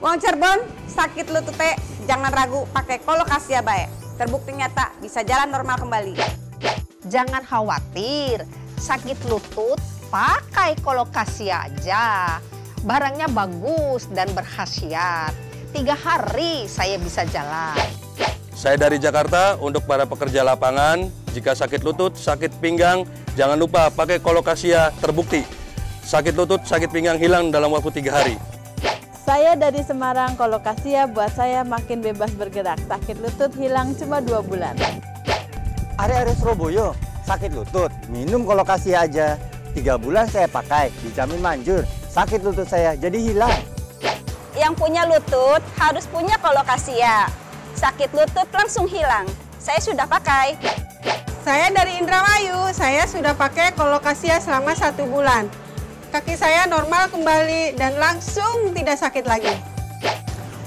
Wong Cirebon, sakit lutut teh jangan ragu pakai Colocasia bae. Terbukti nyata bisa jalan normal kembali. Jangan khawatir, sakit lutut pakai Colocasia aja. Barangnya bagus dan berkhasiat. 3 hari saya bisa jalan. Saya dari Jakarta, untuk para pekerja lapangan, jika sakit lutut, sakit pinggang, jangan lupa pakai Colocasia, terbukti. Sakit lutut, sakit pinggang hilang dalam waktu 3 hari. Saya dari Semarang, Colocasia buat saya makin bebas bergerak. Sakit lutut hilang cuma 2 bulan. Area Surabaya, sakit lutut, minum Colocasia aja. 3 bulan saya pakai, dijamin manjur. Sakit lutut saya jadi hilang. Yang punya lutut harus punya Colocasia. Sakit lutut langsung hilang. Saya sudah pakai. Saya dari Indramayu, saya sudah pakai Colocasia selama 1 bulan. Kaki saya normal kembali dan langsung tidak sakit lagi.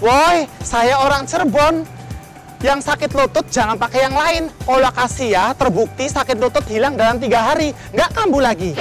Woi, saya orang Cirebon. Yang sakit lutut jangan pakai yang lain. Colocasia terbukti sakit lutut hilang dalam 3 hari. Nggak kambuh lagi.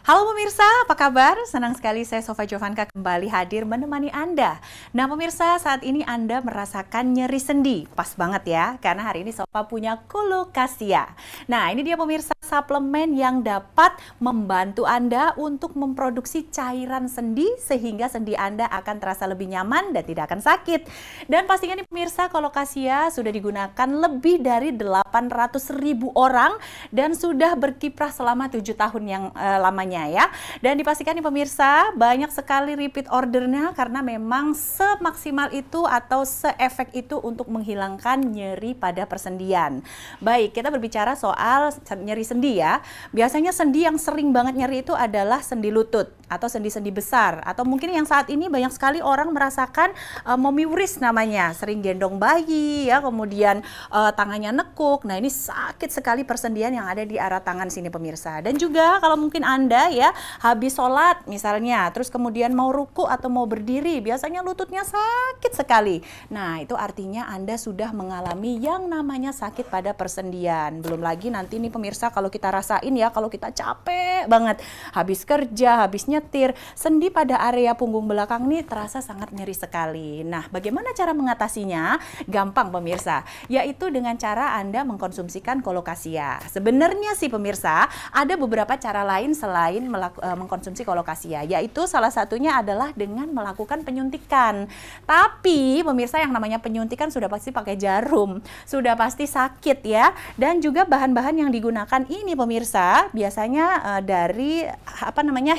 Halo pemirsa, apa kabar? Senang sekali saya Sova Jovanka kembali hadir menemani Anda. Nah pemirsa, saat ini Anda merasakan nyeri sendi. Pas banget ya, karena hari ini Sova punya Colocasia. Nah ini dia pemirsa, suplemen yang dapat membantu Anda untuk memproduksi cairan sendi sehingga sendi Anda akan terasa lebih nyaman dan tidak akan sakit. Dan pastinya nih pemirsa, Colocasia sudah digunakan lebih dari 800.000 orang dan sudah berkiprah selama 7 tahun yang lamanya ya. Dan dipastikan nih pemirsa, banyak sekali repeat ordernya karena memang semaksimal itu atau seefek itu untuk menghilangkan nyeri pada persendian. Baik, kita berbicara soal nyeri sendi ya. Biasanya sendi yang sering banget nyeri itu adalah sendi lutut atau sendi-sendi besar, atau mungkin yang saat ini banyak sekali orang merasakan mommy wrist namanya, sering gendong bayi ya, kemudian tangannya nekuk. Nah ini sakit sekali persendian yang ada di arah tangan sini pemirsa. Dan juga kalau mungkin Anda ya habis sholat misalnya, terus kemudian mau ruku atau mau berdiri, biasanya lututnya sakit sekali. Nah itu artinya Anda sudah mengalami yang namanya sakit pada persendian. Belum lagi nanti nih pemirsa, kalau kita rasain ya, kalau kita capek banget habis kerja, habis nyetir, sendi pada area punggung belakang nih terasa sangat nyeri sekali. Nah bagaimana cara mengatasinya? Gampang pemirsa, yaitu dengan cara Anda mengkonsumsikan Colocasia. Sebenarnya sih pemirsa, ada beberapa cara lain selain mengkonsumsi Colocasia, yaitu salah satunya adalah dengan melakukan penyuntikan. Tapi pemirsa, yang namanya penyuntikan sudah pasti pakai jarum, sudah pasti sakit ya. Dan juga bahan-bahan yang digunakan ini pemirsa biasanya dari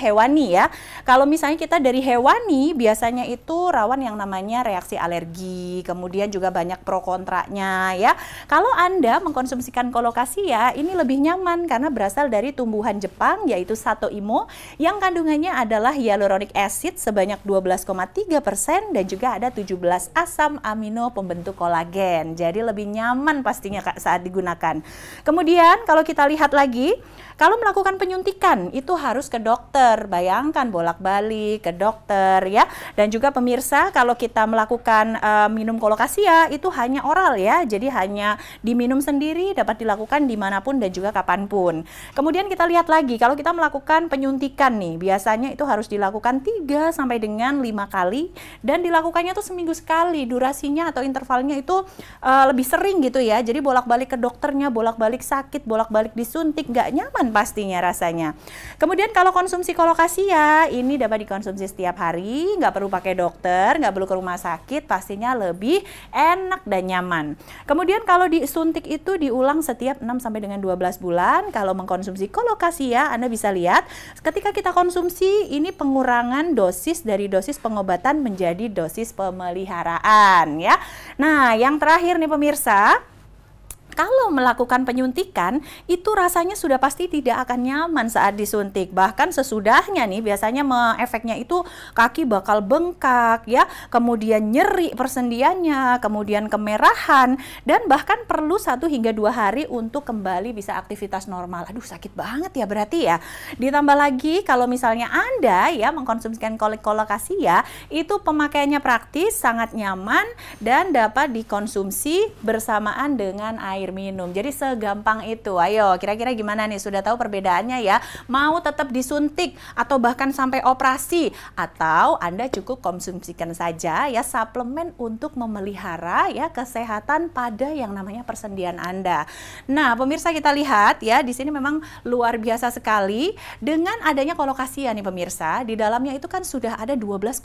hewani ya. Kalau misalnya kita dari hewani, biasanya itu rawan yang namanya reaksi alergi, kemudian juga banyak pro kontranya ya. Kalau Anda mengkonsumsikan Colocasia, ini lebih nyaman karena berasal dari tumbuhan Jepang, yaitu Sato Imo, yang kandungannya adalah hyaluronic acid sebanyak 12,3% dan juga ada 17 asam amino pembentuk kolagen. Jadi lebih nyaman pastinya saat digunakan. Kemudian kalau kita lihat lagi, kalau melakukan penyuntikan itu harus ke dokter. Bayangkan bolak-balik ke dokter ya. Dan juga pemirsa, kalau kita melakukan minum Colocasia itu hanya oral ya. Jadi hanya diminum sendiri, dapat dilakukan dimanapun dan juga kapanpun. Kemudian kita lihat lagi, kalau kita melakukan penyuntikan nih, biasanya itu harus dilakukan 3 sampai dengan 5 kali dan dilakukannya tuh seminggu sekali. Durasinya atau intervalnya itu lebih sering gitu ya. Jadi bolak-balik ke dokternya, bolak-balik sakit, bolak-balik disuntik, nggak nyaman pastinya rasanya. Kemudian kalau konsumsi Colocasia, ini dapat dikonsumsi setiap hari, nggak perlu pakai dokter, nggak perlu ke rumah sakit, pastinya lebih enak dan nyaman. Kemudian kalau disuntik itu diulang setiap 6 sampai dengan 12 bulan. Kalau mengkonsumsi Colocasia, Anda bisa lihat ketika kita konsumsi ini pengurangan dosis dari dosis pengobatan menjadi dosis pemeliharaan ya. Nah, yang terakhir nih pemirsa, kalau melakukan penyuntikan itu rasanya sudah pasti tidak akan nyaman saat disuntik. Bahkan sesudahnya nih biasanya efeknya itu kaki bakal bengkak ya, kemudian nyeri persendiannya, kemudian kemerahan, dan bahkan perlu 1 hingga 2 hari untuk kembali bisa aktivitas normal. Aduh sakit banget ya berarti ya. Ditambah lagi kalau misalnya Anda ya mengkonsumsikan Colocasia, itu pemakaiannya praktis, sangat nyaman dan dapat dikonsumsi bersamaan dengan air air minum. Jadi segampang itu. Ayo, kira-kira gimana nih? Sudah tahu perbedaannya ya? Mau tetap disuntik atau bahkan sampai operasi, atau Anda cukup konsumsikan saja ya suplemen untuk memelihara ya kesehatan pada yang namanya persendian Anda. Nah, pemirsa, kita lihat ya, di sini memang luar biasa sekali dengan adanya kolokasia nih pemirsa. Di dalamnya itu kan sudah ada 12,3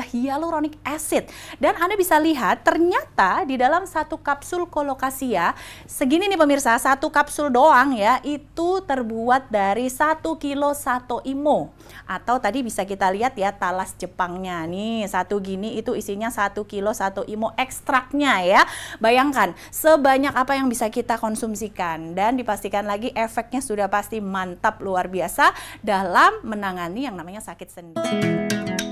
hyaluronic acid. Dan Anda bisa lihat ternyata di dalam satu kapsul kolokasia segini nih pemirsa, satu kapsul doang ya, itu terbuat dari 1 kilo sato imo. Atau tadi bisa kita lihat ya talas Jepangnya nih, satu gini itu isinya 1 kilo sato imo ekstraknya ya. Bayangkan sebanyak apa yang bisa kita konsumsikan, dan dipastikan lagi efeknya sudah pasti mantap luar biasa dalam menangani yang namanya sakit sendi.